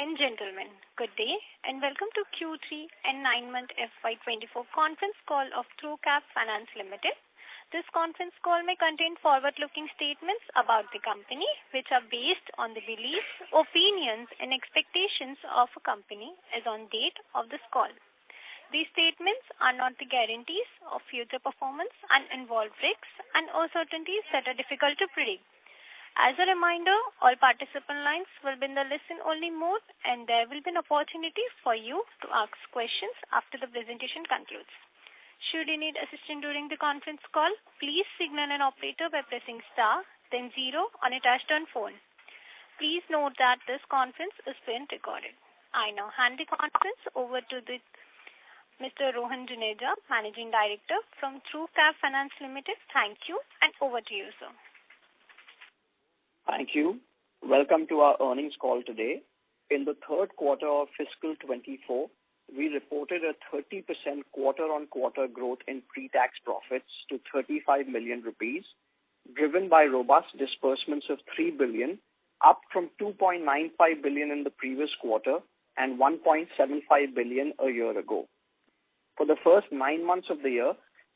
and gentlemen, good day and welcome to Q3 and 9-month FY2024 conference call of Trucap Finance Limited. This conference call may contain forward-looking statements about the company which are based on the beliefs, opinions and expectations of a company as on date of this call. These statements are not the guarantees of future performance and involve risks and uncertainties that are difficult to predict. As a reminder, all participant lines will be in the listen-only mode and there will be an opportunity for you to ask questions after the presentation concludes. Should you need assistance during the conference call, please signal an operator by pressing star, then 0 on a touch-tone phone. Please note that this conference is being recorded. I now hand the conference over to Mr. Rohan Juneja, Managing Director from Trucap Finance Limited. Thank you and over to you, sir. Thank you. Welcome to our earnings call today. In the third quarter of fiscal 24, we reported a 30% quarter-on-quarter growth in pre-tax profits to 35 million rupees, driven by robust disbursements of 3 billion, up from 2.95 billion in the previous quarter and 1.75 billion a year ago. For the first 9 months of the year,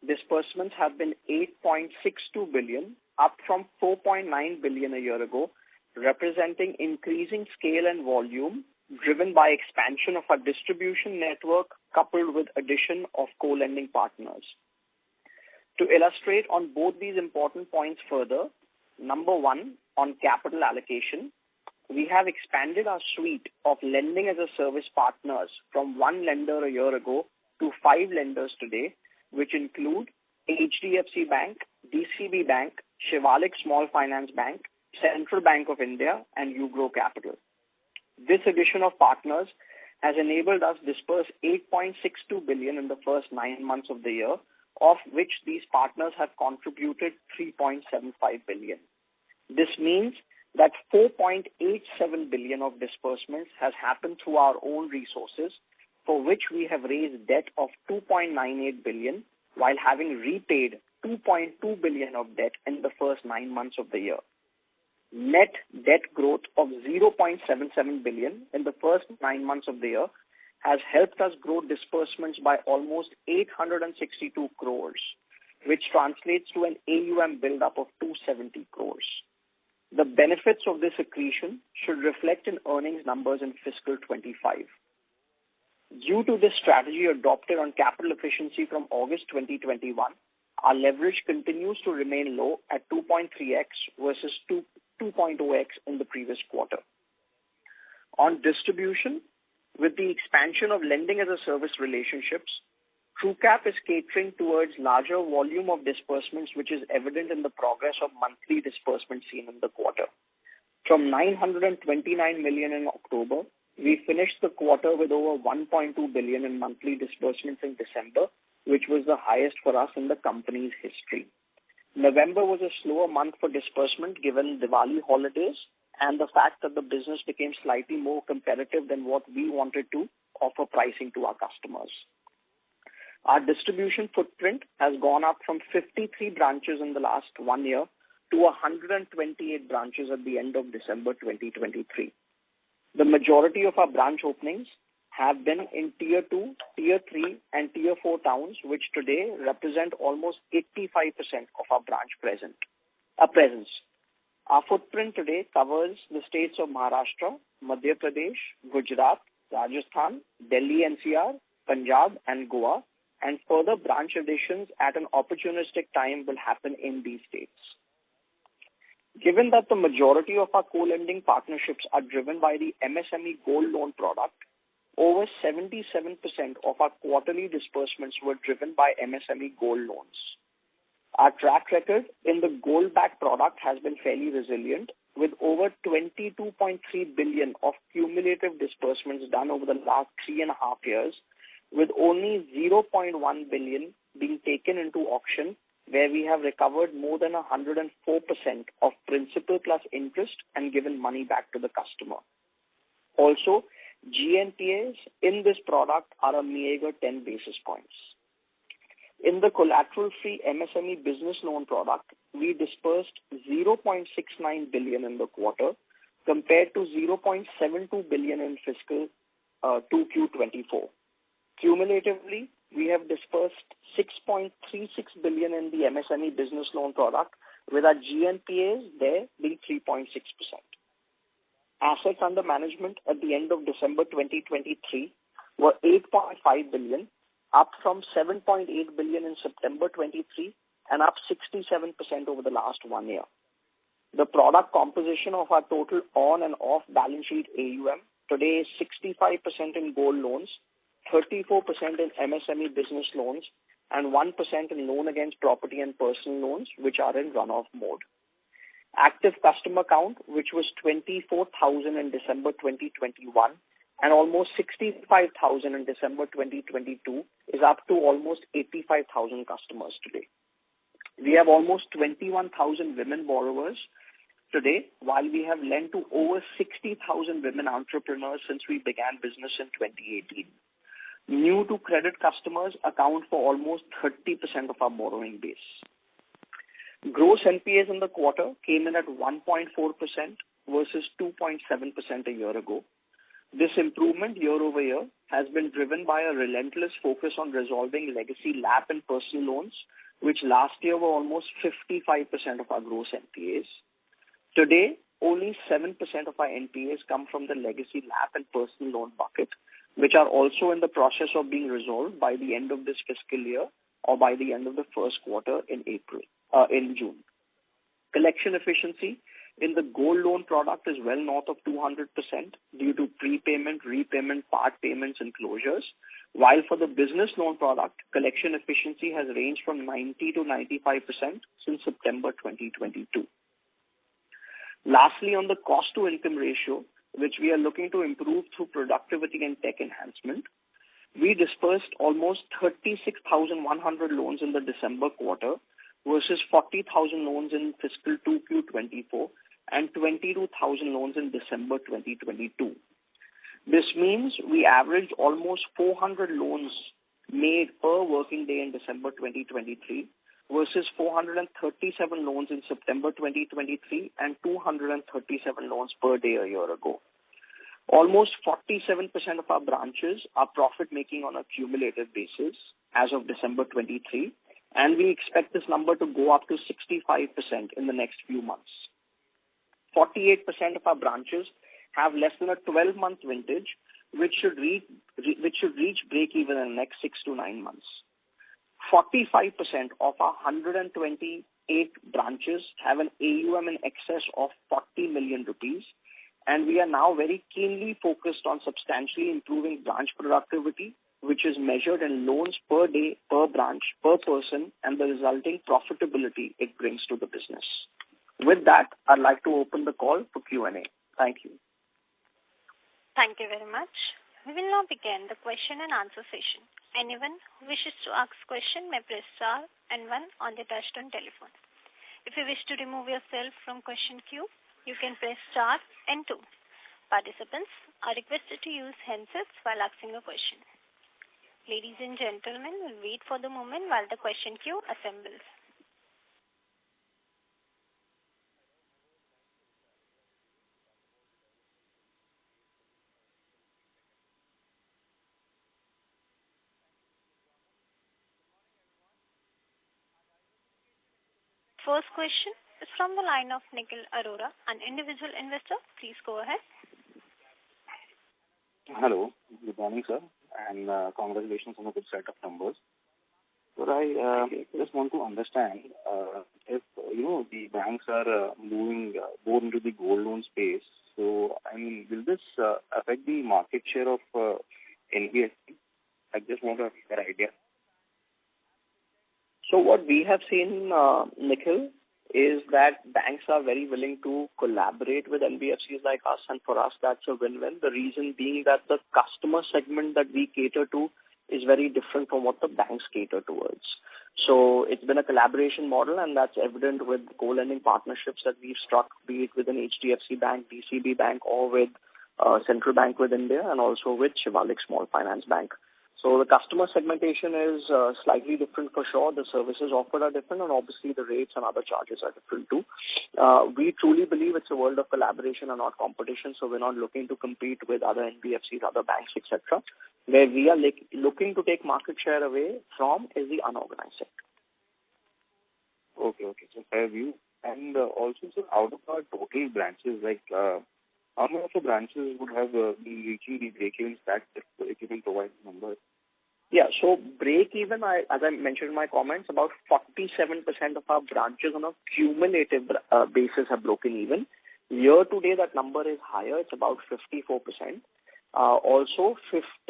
disbursements have been 8.62 billion, up from 4.9 billion a year ago, representing increasing scale and volume driven by expansion of our distribution network coupled with addition of co-lending partners. To illustrate on both these important points further, number one, on capital allocation, we have expanded our suite of lending as a service partners from one lender a year ago to 5 lenders today, which include HDFC Bank, DCB Bank, Shivalik Small Finance Bank, Central Bank of India, and Ugro Capital. This addition of partners has enabled us disperse 8.62 billion in the first 9 months of the year, of which these partners have contributed 3.75 billion. This means that 4.87 billion of disbursements has happened through our own resources, for which we have raised debt of 2.98 billion, while having repaid 2.2 billion of debt in the first 9 months of the year. Net debt growth of 0.77 billion in the first 9 months of the year has helped us grow disbursements by almost 862 crores, which translates to an AUM build-up of 270 crores. The benefits of this accretion should reflect in earnings numbers in fiscal 25. Due to this strategy adopted on capital efficiency from August 2021, our leverage continues to remain low at 2.3x versus 2.0x in the previous quarter. On distribution, with the expansion of lending as a service relationships, Trucap is catering towards larger volume of disbursements, which is evident in the progress of monthly disbursements seen in the quarter. From 929 million in October, we finished the quarter with over 1.2 billion in monthly disbursements in December, which was the highest for us in the company's history. November was a slower month for disbursement given Diwali holidays and the fact that the business became slightly more competitive than what we wanted to offer pricing to our customers. Our distribution footprint has gone up from 53 branches in the last 1 year to 128 branches at the end of December 2023. The majority of our branch openings have been in Tier 2, Tier 3 and Tier 4 towns, which today represent almost 85% of our branch presence. Our footprint today covers the states of Maharashtra, Madhya Pradesh, Gujarat, Rajasthan, Delhi NCR, Punjab and Goa, and further branch additions at an opportunistic time will happen in these states. Given that the majority of our co-lending partnerships are driven by the MSME gold loan product, over 77% of our quarterly disbursements were driven by MSME gold loans. Our track record in the gold-backed product has been fairly resilient, with over 22.3 billion of cumulative disbursements done over the last 3.5 years, with only 0.1 billion being taken into auction, where we have recovered more than 104% of principal plus interest and given money back to the customer. Also, GNPAs in this product are a meager 10 basis points. In the collateral-free MSME business loan product, we dispersed 0.69 billion in the quarter, compared to 0.72 billion in fiscal 2Q24. Cumulatively, we have dispersed 6.36 billion in the MSME business loan product, with our GNPAs there being 3.6%. Assets under management at the end of December 2023 were 8.5 billion, up from 7.8 billion in September 23 and up 67% over the last 1 year. The product composition of our total on and off balance sheet AUM today is 65% in gold loans, 34% in MSME business loans, and 1% in loan against property and personal loans, which are in runoff mode. Active customer count, which was 24,000 in December 2021 and almost 65,000 in December 2022, is up to almost 85,000 customers today. We have almost 21,000 women borrowers today, while we have lent to over 60,000 women entrepreneurs since we began business in 2018. New to credit customers account for almost 30% of our borrowing base. Gross NPAs in the quarter came in at 1.4% versus 2.7% a year ago. This improvement year over year has been driven by a relentless focus on resolving legacy LAP and personal loans, which last year were almost 55% of our gross NPAs. Today, only 7% of our NPAs come from the legacy LAP and personal loan bucket, which are also in the process of being resolved by the end of this fiscal year or by the end of the first quarter in June. Collection efficiency in the gold loan product is well north of 200% due to prepayment, repayment, part payments and closures, while for the business loan product, collection efficiency has ranged from 90 to 95% since September 2022. Lastly, on the cost to income ratio, which we are looking to improve through productivity and tech enhancement, we dispersed almost 36,100 loans in the December quarter versus 40,000 loans in fiscal 2Q24 and 22,000 loans in December 2022. This means we averaged almost 400 loans made per working day in December 2023 versus 437 loans in September 2023 and 237 loans per day a year ago. Almost 47% of our branches are profit-making on a cumulative basis as of December 23, and we expect this number to go up to 65% in the next few months. 48% of our branches have less than a 12-month vintage, which should reach break-even in the next 6 to 9 months. 45% of our 128 branches have an AUM in excess of 40 million rupees, and we are now very keenly focused on substantially improving branch productivity, which is measured in loans per day, per branch, per person, and the resulting profitability it brings to the business. With that, I'd like to open the call for Q&A. Thank you. Thank you very much. We will now begin the question and answer session. Anyone who wishes to ask a question may press star and 1 on the touchtone telephone. If you wish to remove yourself from question queue, you can press star and 2. Participants are requested to use handsets while asking a question. Ladies and gentlemen, we'll wait for the moment while the question queue assembles. First question is from the line of Nikhil Arora, an individual investor. Please go ahead. Hello. Good morning, sir, and congratulations on a good set of numbers. So I just want to understand if, the banks are moving more into the gold loan space. So, will this affect the market share of NBFC? I just want to get an idea. So what we have seen, Nikhil, is that banks are very willing to collaborate with NBFCs like us, and for us that's a win-win. The reason being that the customer segment that we cater to is very different from what the banks cater towards. So it's been a collaboration model, and that's evident with co-lending partnerships that we've struck, be it with an HDFC Bank, DCB Bank, or with Central Bank with India, and also with Shivalik Small Finance Bank. So the customer segmentation is slightly different for sure. The services offered are different, and obviously the rates and other charges are different too. We truly believe it's a world of collaboration and not competition, so we're not looking to compete with other NBFCs, other banks, etc. Where we are looking to take market share away from is the unorganized sector. Okay. So fair view. And also, sir, out of our total branches, like how many of the branches would have been reaching the break-even stat, if you can provide the numbers? Yeah, so break-even, as I mentioned in my comments, about 47% of our branches on a cumulative basis have broken even. Year to date, that number is higher. It's about 54%. Also,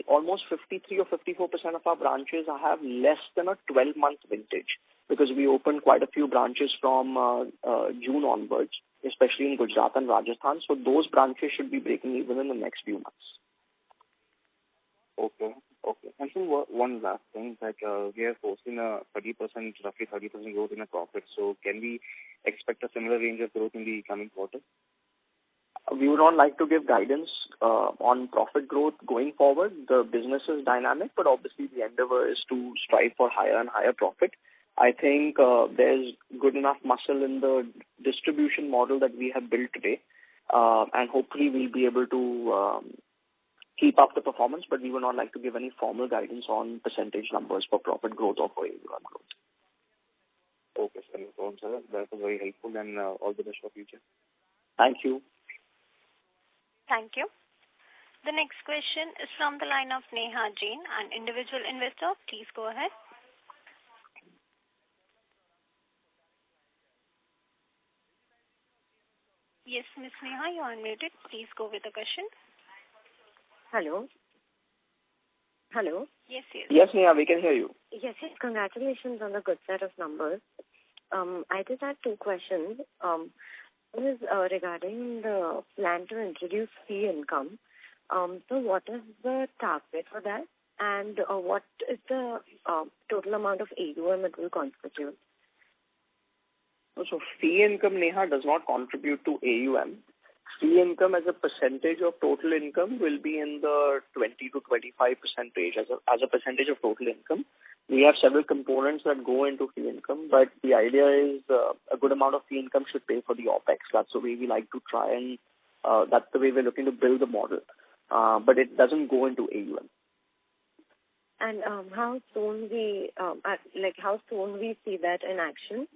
almost 53 or 54% of our branches have less than a 12-month vintage, because we opened quite a few branches from June onwards, especially in Gujarat and Rajasthan. So those branches should be breaking even in the next few months. Okay. And so one last thing, that we are posting a roughly 30% growth in a profit. So can we expect a similar range of growth in the coming quarter? We would not like to give guidance on profit growth going forward. The business is dynamic, but obviously the endeavor is to strive for higher and higher profit. I think there's good enough muscle in the distribution model that we have built today, and hopefully we'll be able to keep up the performance, but we would not like to give any formal guidance on percentage numbers for profit growth or for AUM growth. Okay, sir. No problem, sir. That was very helpful, and all the best for future. Thank you. Thank you. The next question is from the line of Neha Jain, an individual investor. Please go ahead. Yes, Ms. Neha, you are unmuted. Please go with the question. Hello. Yes. Yes, Neha, we can hear you. Yes. Congratulations on the good set of numbers. I just had two questions. One is regarding the plan to introduce fee income. So what is the target for that? And what is the total amount of AUM it will constitute? So fee income, Neha, does not contribute to AUM. Fee income as a percentage of total income will be in the 20 to 25% range as a percentage of total income. We have several components that go into fee income, but the idea is a good amount of fee income should pay for the OPEX. That's the way we like to try, and that's the way we're looking to build the model. But it doesn't go into AUM. And how soon we see that in action?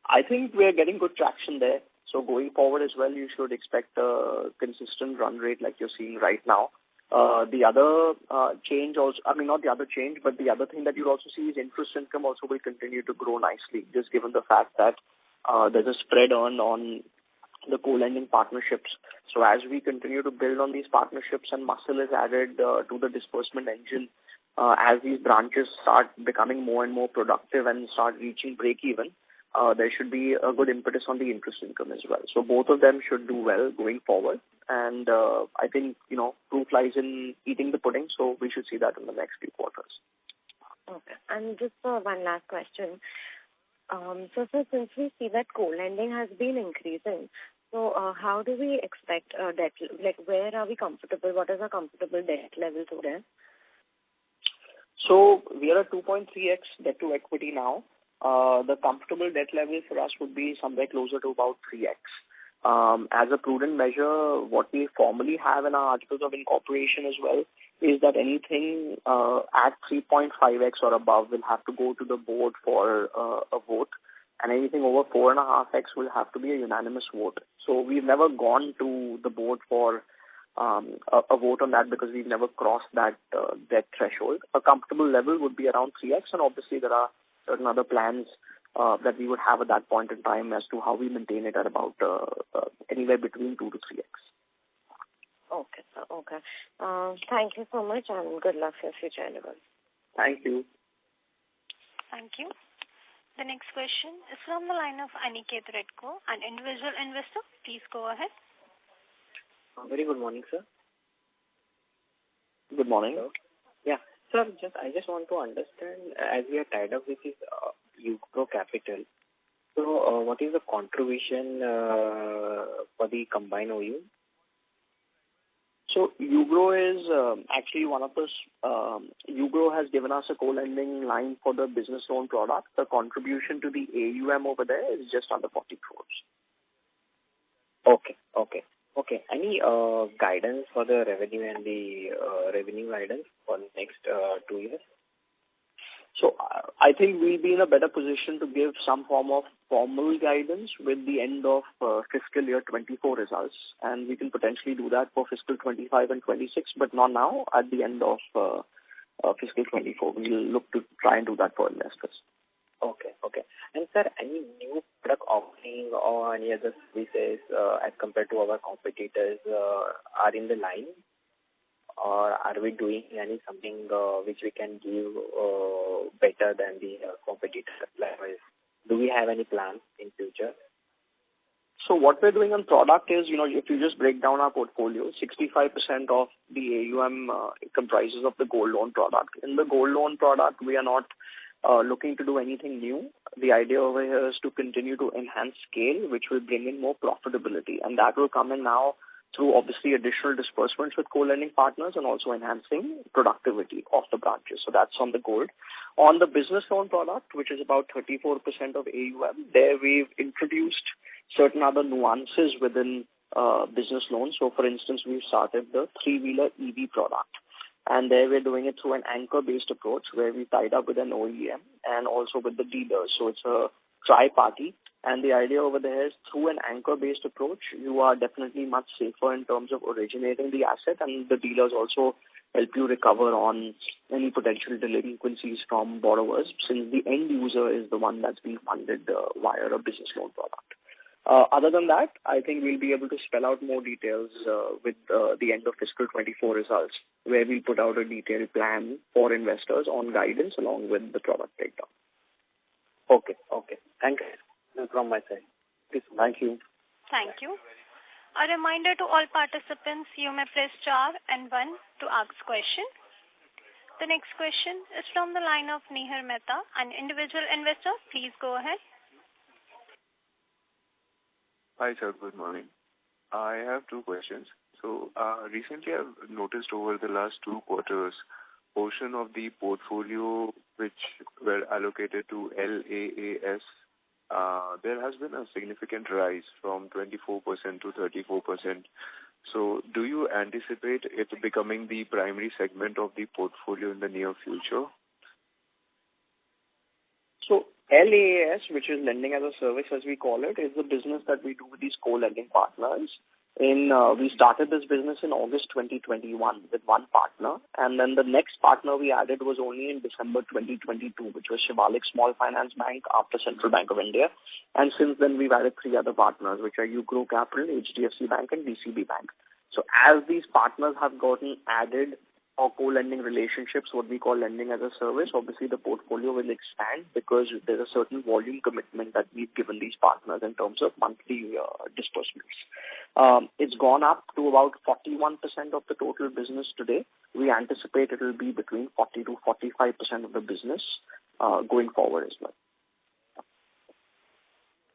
I think we're getting good traction there. So going forward as well, you should expect a consistent run rate like you're seeing right now. The other change also, not the other change, but the other thing that you'll also see is interest income also will continue to grow nicely, just given the fact that there's a spread on the co-lending partnerships. So as we continue to build on these partnerships and muscle is added to the disbursement engine, as these branches start becoming more and more productive and start reaching break-even, there should be a good impetus on the interest income as well. So both of them should do well going forward. And I think, proof lies in eating the pudding. So we should see that in the next few quarters. Okay. And just one last question. So since we see that co-lending has been increasing, so how do we expect debt? Like, where are we comfortable? What is our comfortable debt level today? So we are at 2.3x debt to equity now. The comfortable debt level for us would be somewhere closer to about 3x. As a prudent measure, what we formally have in our articles of incorporation as well is that anything at 3.5x or above will have to go to the board for a vote, and anything over 4.5x will have to be a unanimous vote. So we've never gone to the board for a vote on that because we've never crossed that debt threshold. A comfortable level would be around 3x, and obviously there are certain other plans that we would have at that point in time as to how we maintain it at about anywhere between 2 to 3x. Okay, sir. Okay. Thank you so much, and good luck for your future endeavors. Thank you. Thank you. The next question is from the line of Aniket Redko, an individual investor. Please go ahead. Very good morning, sir. Good morning. Hello. Yeah. Sir, I just want to understand, as we are tied up with this Yugo Capital, so what is the contribution for the combined OU? So Ugro is actually one of those. Ugro has given us a co-lending line for the business loan product. The contribution to the AUM over there is just under 40 crores. Okay. Any guidance for the revenue and the revenue guidance for the next 2 years? So I think we'll be in a better position to give some form of formal guidance with the end of fiscal year 24 results, and we can potentially do that for fiscal 25 and 26, but not now. At the end of fiscal 24, we'll look to try and do that for investors. Okay. And sir, any new product offering or any other services as compared to our competitors are in the line? Or are we doing something which we can give better than the competitors? Do we have any plans in future? So what we're doing on product is, if you just break down our portfolio, 65% of the AUM comprises of the gold loan product. In the gold loan product, we are not looking to do anything new. The idea over here is to continue to enhance scale, which will bring in more profitability. And that will come in now through obviously additional disbursements with co-lending partners and also enhancing productivity of the branches. So that's on the gold. On the business loan product, which is about 34% of AUM, there we've introduced certain other nuances within business loans. So for instance, we've started the three-wheeler EV product. And there we're doing it through an anchor-based approach where we tied up with an OEM and also with the dealers. So it's a tri-party. And the idea over there is through an anchor-based approach, you are definitely much safer in terms of originating the asset, and the dealers also help you recover on any potential delinquencies from borrowers, since the end user is the one that's being funded via a business loan product. Other than that, I think we'll be able to spell out more details with the end of fiscal 24 results, where we'll put out a detailed plan for investors on guidance along with the product breakdown. Okay. Thank you. From my side. Thank you. Thank you. A reminder to all participants, you may press star and 1 to ask question. The next question is from the line of Nihar Mehta, an individual investor. Please go ahead. Hi, sir. Good morning. I have 2 questions. So, recently I've noticed over the last 2 quarters, portion of the portfolio which were allocated to LAAS, there has been a significant rise from 24% to 34%. So, do you anticipate it becoming the primary segment of the portfolio in the near future? So LAAS, which is lending as a service as we call it, is the business that we do with these co-lending partners. We started this business in August 2021 with one partner, and then the next partner we added was only in December 2022, which was Shivalik Small Finance Bank after Central Bank of India. And since then we've added 3 other partners, which are Ugro Capital, HDFC Bank and DCB Bank. So as these partners have gotten added or co-lending relationships, what we call lending as a service, obviously the portfolio will expand because there's a certain volume commitment that we've given these partners in terms of monthly disbursements. It's gone up to about 41% of the total business today. We anticipate it will be between 40 to 45% of the business going forward as well.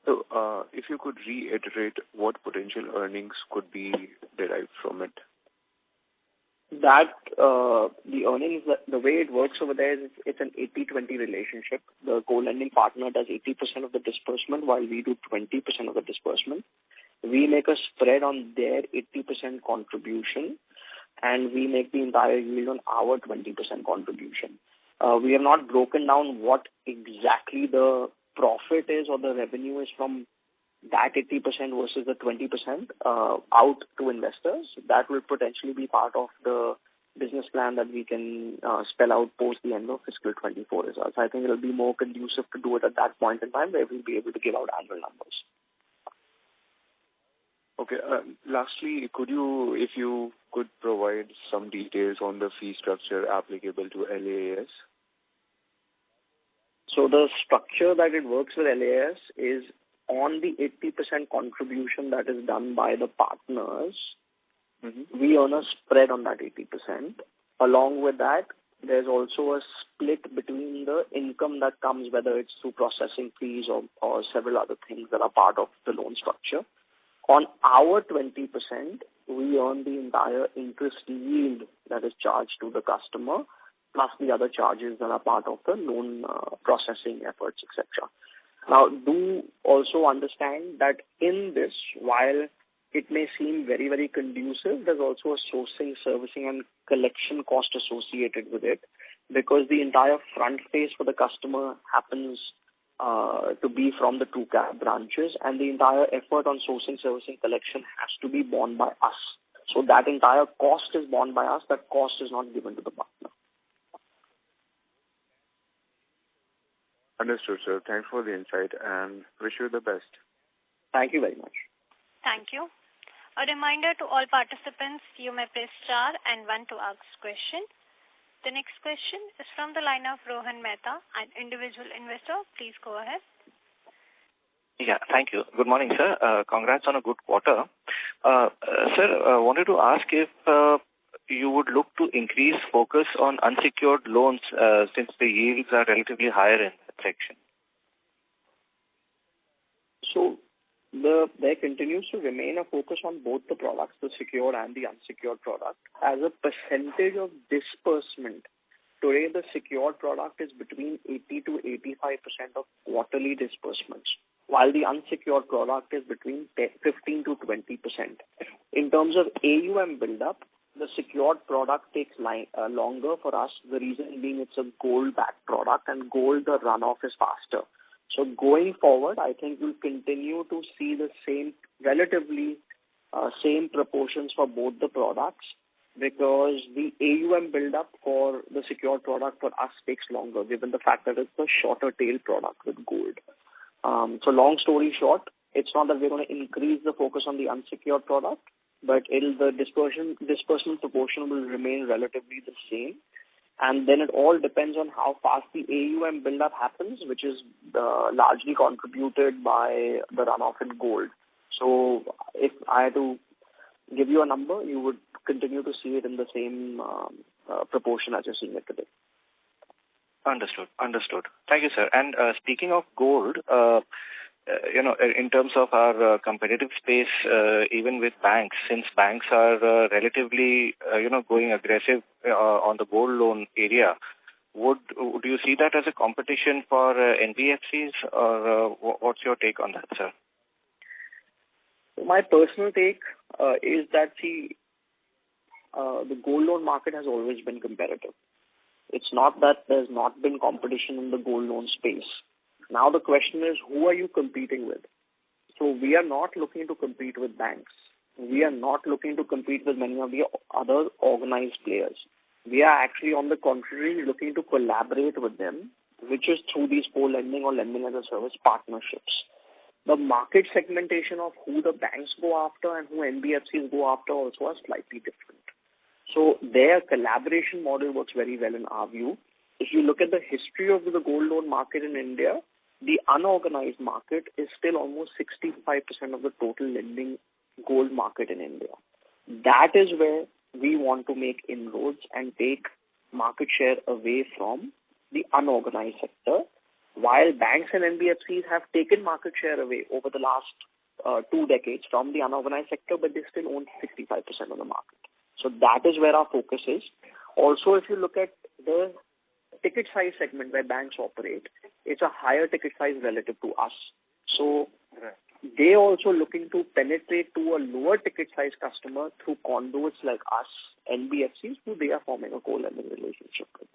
So, if you could reiterate what potential earnings could be derived from it? That the earnings, the way it works over there is it's an 80-20 relationship. The co-lending partner does 80% of the disbursement while we do 20% of the disbursement. We make a spread on their 80% contribution and we make the entire yield on our 20% contribution. We have not broken down what exactly the profit is or the revenue is from that 80% versus the 20% out to investors. That will potentially be part of the business plan that we can spell out post the end of fiscal 24 results. I think it will be more conducive to do it at that point in time where we'll be able to give out annual numbers. Okay. Lastly, if you could provide some details on the fee structure applicable to LAAS? So the structure that it works with LAAS is on the 80% contribution that is done by the partners, we earn a spread on that 80%. Along with that, there's also a split between the income that comes, whether it's through processing fees or several other things that are part of the loan structure. On our 20%, we earn the entire interest yield that is charged to the customer, plus the other charges that are part of the loan processing efforts, etc. Now, do also understand that in this, while it may seem very, very conducive, there's also a sourcing, servicing and collection cost associated with it, because the entire front face for the customer happens to be from the Trucap branches, and the entire effort on sourcing, servicing, collection has to be borne by us. So that entire cost is borne by us. That cost is not given to the partner. Understood, sir. Thanks for the insight and wish you the best. Thank you very much. Thank you. A reminder to all participants, you may press star and 1 to ask question. The next question is from the line of Rohan Mehta, an individual investor. Please go ahead. Yeah, thank you. Good morning, sir. Congrats on a good quarter. Sir, wanted to ask if you would look to increase focus on unsecured loans since the yields are relatively higher in that section. So there continues to remain a focus on both the products, the secured and the unsecured product. As a percentage of disbursement, today the secured product is between 80 to 85% of quarterly disbursements, while the unsecured product is between 15 to 20%. In terms of AUM build-up, the secured product takes longer for us. The reason being it's a gold-backed product, and gold, the runoff is faster. So going forward, I think we'll continue to see the same, relatively same proportions for both the products, because the AUM build-up for the secured product for us takes longer, given the fact that it's a shorter tail product with gold. So long story short, it's not that we're going to increase the focus on the unsecured product, but the disbursement proportion will remain relatively the same. And then it all depends on how fast the AUM build-up happens, which is largely contributed by the runoff in gold. So if I had to give you a number, you would continue to see it in the same proportion as you're seeing it today. Understood. Thank you, sir. And speaking of gold, in terms of our competitive space, even with banks, since banks are relatively, going aggressive on the gold loan area, would you see that as a competition for NBFCs, or what's your take on that, sir? My personal take is that the gold loan market has always been competitive. It's not that there's not been competition in the gold loan space. Now the question is, who are you competing with? So we are not looking to compete with banks. We are not looking to compete with many of the other organized players. We are actually, on the contrary, looking to collaborate with them, which is through these co-lending or lending as a service partnerships. The market segmentation of who the banks go after and who NBFCs go after also are slightly different. So their collaboration model works very well in our view. If you look at the history of the gold loan market in India, the unorganized market is still almost 65% of the total lending gold market in India. That is where we want to make inroads and take market share away from the unorganized sector, while banks and NBFCs have taken market share away over the last 2 decades from the unorganized sector, but they still own 65% of the market. So that is where our focus is. Also, if you look at the ticket size segment where banks operate, it's a higher ticket size relative to us. So they also looking to penetrate to a lower ticket size customer through conduits like us, NBFCs, who they are forming a co-lending relationship with.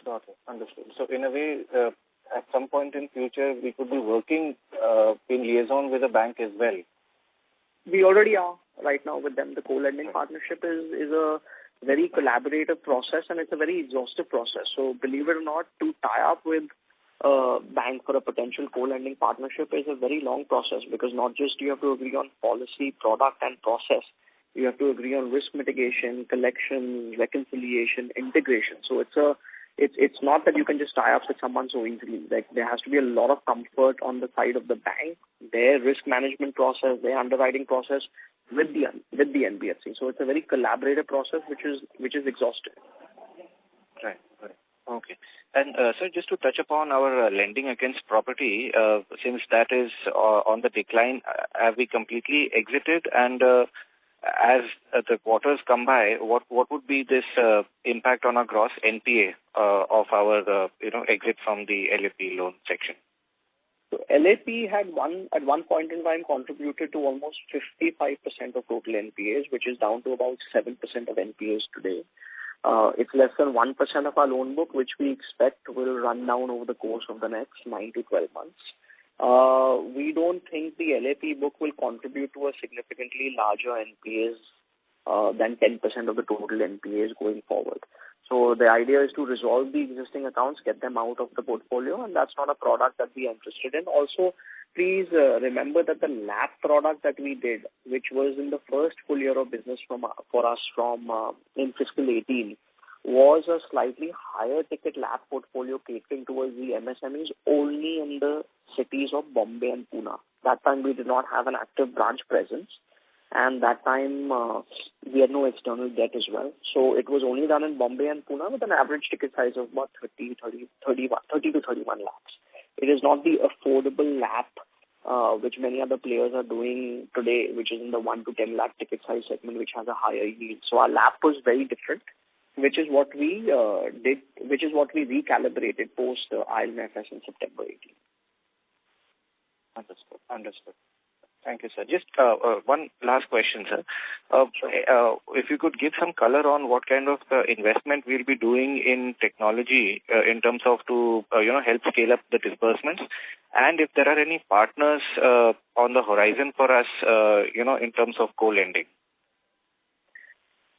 Got it. Understood. So in a way, at some point in future, we could be working in liaison with a bank as well. We already are right now with them. The co-lending partnership is a very collaborative process, and it's a very exhaustive process. So believe it or not, to tie up with a bank for a potential co-lending partnership is a very long process, because not just you have to agree on policy, product and process. You have to agree on risk mitigation, collection, reconciliation, integration. So it's not that you can just tie up with someone so easily. Like, there has to be a lot of comfort on the side of the bank, their risk management process, their underwriting process with the NBFC. So it's a very collaborative process, which is exhaustive. Right. Okay. And sir, just to touch upon our lending against property, since that is on the decline, have we completely exited? And as the quarters come by, what would be this impact on our gross NPA of our exit from the LAP loan section? So LAP had at one point in time contributed to almost 55% of total NPAs, which is down to about 7% of NPAs today. It's less than 1% of our loan book, which we expect will run down over the course of the next 9 to 12 months. We don't think the LAP book will contribute to a significantly larger NPAs than 10% of the total NPAs going forward. So the idea is to resolve the existing accounts, get them out of the portfolio, and that's not a product that we are interested in. Also, please remember that the LAP product that we did, which was in the first full year of business for us in fiscal 18, was a slightly higher ticket LAP portfolio catering towards the MSMEs only in the cities of Bombay and Pune. That time we did not have an active branch presence, and that time we had no external debt as well. So it was only done in Bombay and Pune with an average ticket size of about 30 to 31 lakhs. It is not the affordable LAP which many other players are doing today, which is in the 1 to 10 lakh ticket size segment, which has a higher yield. So our LAP was very different, which is what we did, which is what we recalibrated post ILMFS in September 18. Understood. Thank you, sir. Just one last question, sir. If you could give some color on what kind of investment we'll be doing in technology in terms of to help scale up the disbursements, and if there are any partners on the horizon for us, in terms of co-lending.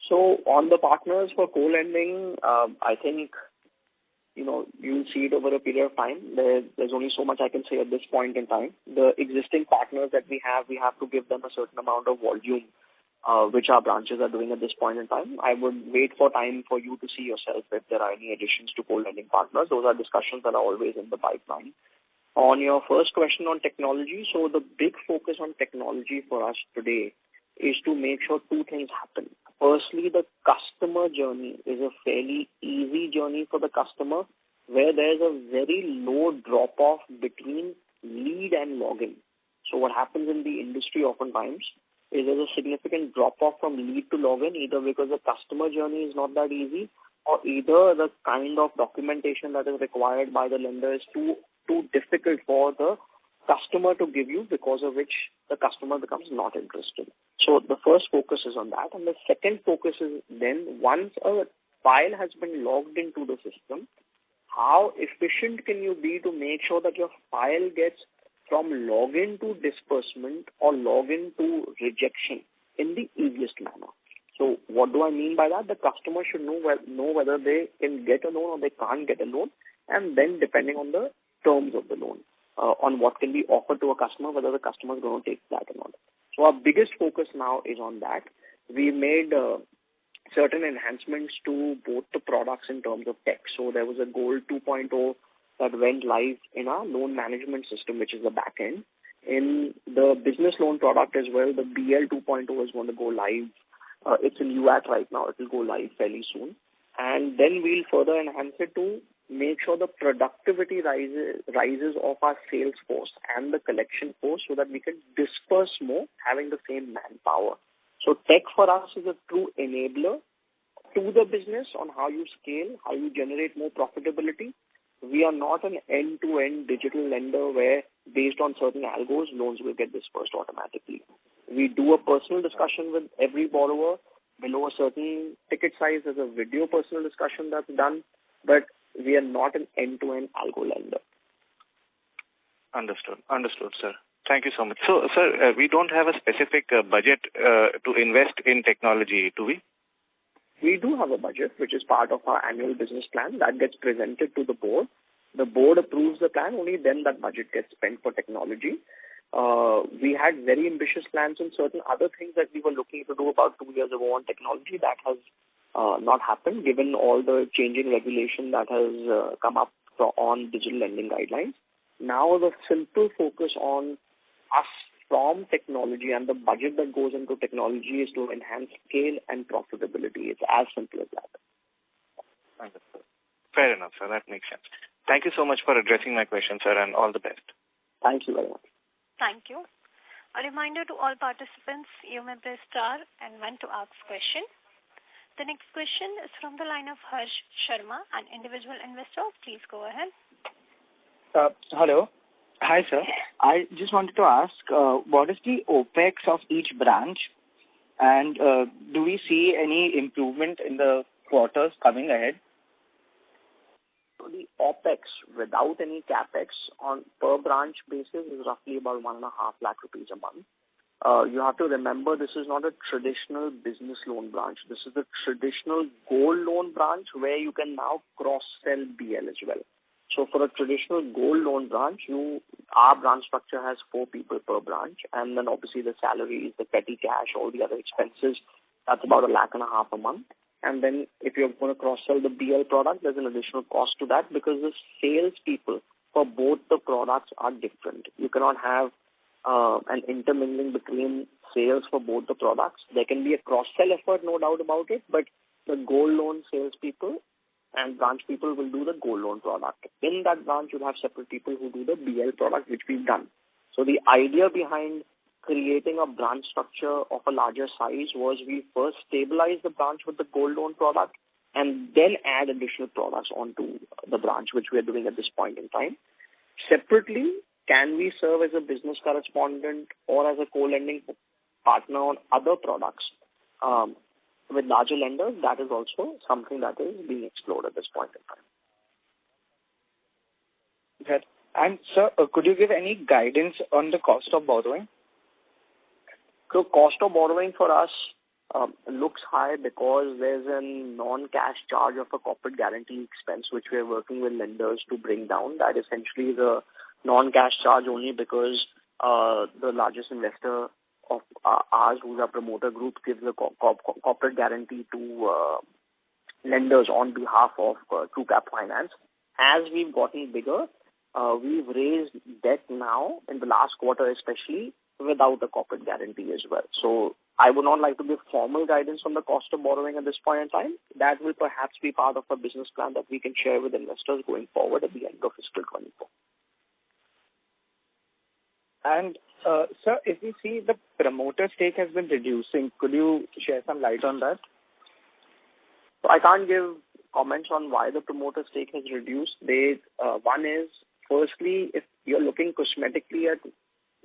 So on the partners for co-lending, I think you'll see it over a period of time. There's only so much I can say at this point in time. The existing partners that we have to give them a certain amount of volume, which our branches are doing at this point in time. I would wait for time for you to see yourself if there are any additions to co-lending partners. Those are discussions that are always in the pipeline. On your first question on technology, so the big focus on technology for us today is to make sure two things happen. Firstly, the customer journey is a fairly easy journey for the customer, where there's a very low drop-off between lead and login. So what happens in the industry oftentimes is there's a significant drop-off from lead to login, either because the customer journey is not that easy, or either the kind of documentation that is required by the lender is too difficult for the customer to give you, because of which the customer becomes not interested. So the first focus is on that. And the second focus is then once a file has been logged into the system, how efficient can you be to make sure that your file gets from login to disbursement or login to rejection in the easiest manner. So what do I mean by that? The customer should know whether they can get a loan or they can't get a loan, and then depending on the terms of the loan, on what can be offered to a customer, whether the customer is going to take that or not. So our biggest focus now is on that. We made certain enhancements to both the products in terms of tech. So there was a Gold 2.0 that went live in our loan management system, which is the back end. In the business loan product as well, the BL 2.0 is going to go live. It's in UAT right now. It will go live fairly soon. And then we'll further enhance it to make sure the productivity rises of our sales force and the collection force, so that we can disperse more having the same manpower. So tech for us is a true enabler to the business on how you scale, how you generate more profitability. We are not an end-to-end digital lender where based on certain algos, loans will get dispersed automatically. We do a personal discussion with every borrower. Below a certain ticket size, there's a video personal discussion that's done, but we are not an end-to-end algo lender. Understood, sir. Thank you so much. So, sir, we don't have a specific budget to invest in technology, do we? We do have a budget, which is part of our annual business plan that gets presented to the board. The board approves the plan, only then that budget gets spent for technology. We had very ambitious plans on certain other things that we were looking to do about 2 years ago on technology. That has not happened, given all the changing regulation that has come up on digital lending guidelines. Now the simple focus on us from technology and the budget that goes into technology is to enhance scale and profitability. It's as simple as that. Understood. Fair enough, sir. That makes sense. Thank you so much for addressing my question, sir, and all the best. Thank you very much. Thank you. A reminder to all participants, you may press star and one to ask question. The next question is from the line of Harsh Sharma, an individual investor. Please go ahead. Hello. Hi, sir. I just wanted to ask, what is the OPEX of each branch, and do we see any improvement in the quarters coming ahead? So the OPEX without any CAPEX on per branch basis is roughly about 1.5 lakh rupees a month. You have to remember this is not a traditional business loan branch. This is a traditional gold loan branch where you can now cross-sell BL as well. So for a traditional gold loan branch, our branch structure has 4 people per branch, and then obviously the salaries, the petty cash, all the other expenses, that's about 1.5 lakh a month. And then if you're going to cross-sell the BL product, there's an additional cost to that because the sales people for both the products are different. You cannot have an intermingling between sales for both the products. There can be a cross-sell effort, no doubt about it, but the gold loan salespeople and branch people will do the gold loan product. In that branch, you'll have separate people who do the BL product, which we've done. So the idea behind creating a branch structure of a larger size was we first stabilize the branch with the gold loan product and then add additional products onto the branch, which we are doing at this point in time. Separately, can we serve as a business correspondent or as a co-lending partner on other products with larger lenders? That is also something that is being explored at this point in time. Right. And sir, could you give any guidance on the cost of borrowing? So cost of borrowing for us looks high because there's a non-cash charge of a corporate guarantee expense which we are working with lenders to bring down. That essentially is a non-cash charge only because the largest investor of ours, who's our promoter group, gives a corporate guarantee to lenders on behalf of Trucap Finance. As we've gotten bigger, we've raised debt now in the last quarter especially without a corporate guarantee as well. So I would not like to give formal guidance on the cost of borrowing at this point in time. That will perhaps be part of a business plan that we can share with investors going forward at the end of fiscal 24. And sir, if we see the promoter stake has been reducing, could you share some light on that? So I can't give comments on why the promoter stake has reduced. One is, firstly, if you're looking cosmetically at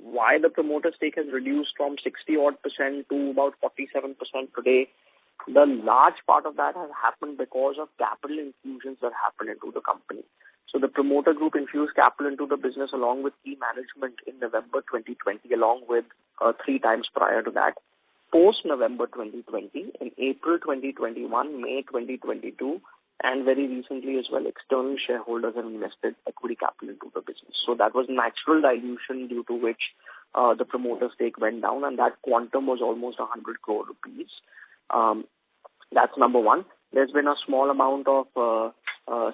why the promoter stake has reduced from 60-odd% to about 47% today, the large part of that has happened because of capital infusions that happened into the company. So the promoter group infused capital into the business along with key management in November 2020, along with 3 times prior to that. Post-November 2020, in April 2021, May 2022, and very recently as well, external shareholders have invested equity capital into the business. So that was natural dilution due to which the promoter stake went down, and that quantum was almost 100 crore rupees. That's number one. There's been a small amount of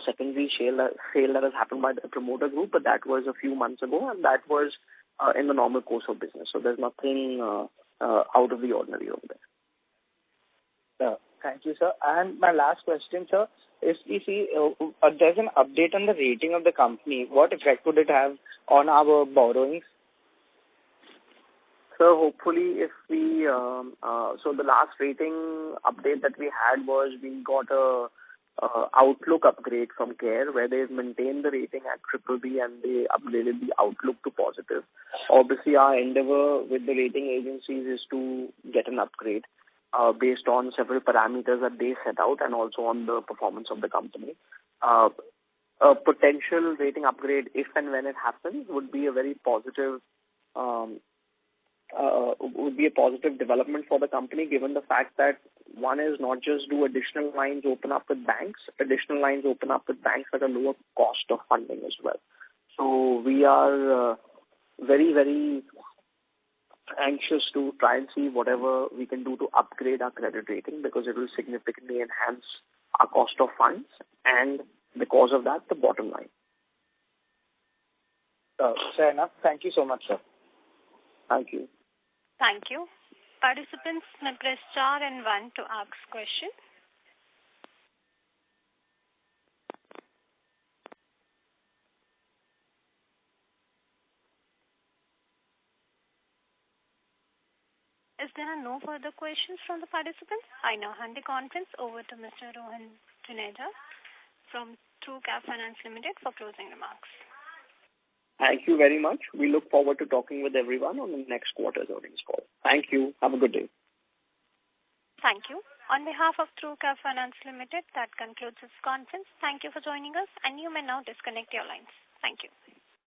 secondary sale that has happened by the promoter group, but that was a few months ago, and that was in the normal course of business. So there's nothing out of the ordinary over there. Thank you, sir. And my last question, sir, if we see there's an update on the rating of the company, what effect would it have on our borrowings? So hopefully if we, so the last rating update that we had was we got a outlook upgrade from CARE where they've maintained the rating at BBB and they upgraded the outlook to positive. Obviously our endeavor with the rating agencies is to get an upgrade based on several parameters that they set out and also on the performance of the company. A potential rating upgrade, if and when it happens, would be a very positive development for the company, given the fact that one is not just do additional lines open up with banks at a lower cost of funding as well. So we are very, very anxious to try and see whatever we can do to upgrade our credit rating because it will significantly enhance our cost of funds and because of that, the bottom line. Fair enough. Thank you so much, sir. Thank you. Thank you. Participants may press star and 1 to ask question. As there are no further questions from the participants, I now hand the conference over to Mr. Rohan Juneja from Trucap Finance Limited for closing remarks. Thank you very much. We look forward to talking with everyone on the next quarter's earnings call. Thank you. Have a good day. Thank you. On behalf of Trucap Finance Limited, that concludes this conference. Thank you for joining us, and you may now disconnect your lines. Thank you.